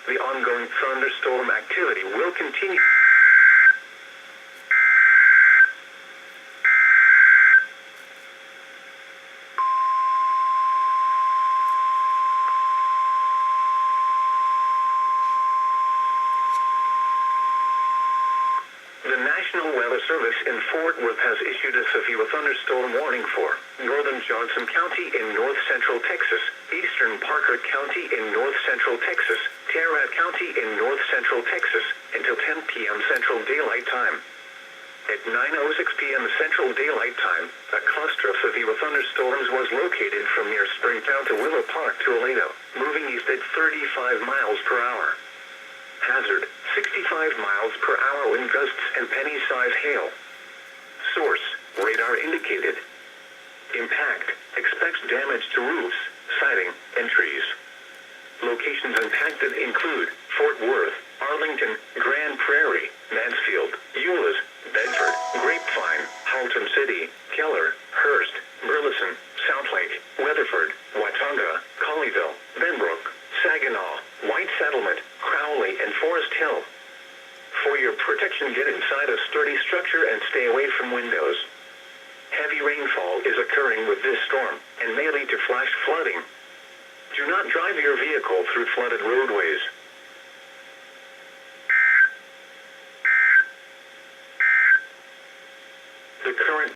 The ongoing thunderstorm activity will continue. The National Weather Service in Fort Worth has issued a severe thunderstorm warning for northern Johnson County in north-central Texas, eastern Parker County in north-central Texas, Tarrant County in north-central Texas, until 10 p.m. Central Daylight Time. At 9:06 p.m. Central Daylight Time, a cluster of severe thunderstorms was located from near Springtown to Willow Park to Aledo, moving east at 35 miles per hour. Hazard, 65 miles per hour wind gusts and penny-size hail. Source, radar indicated. Impact, expects damage to roofs, siding, and trees. Locations impacted include Fort Worth, Arlington, Grand Prairie, Mansfield, Euless, Bedford, Grapevine, Haltom City, Keller, Hearst, Burleson, Southlake, Weatherford, Watauga, Colleyville, Benbrook, Saginaw, White Settlement, Crowley, and Forest Hill. For your protection, get inside a sturdy structure and stay away from windows. Heavy rainfall is occurring with this storm and may lead to flash flooding. Do not drive your vehicle through flooded roadways.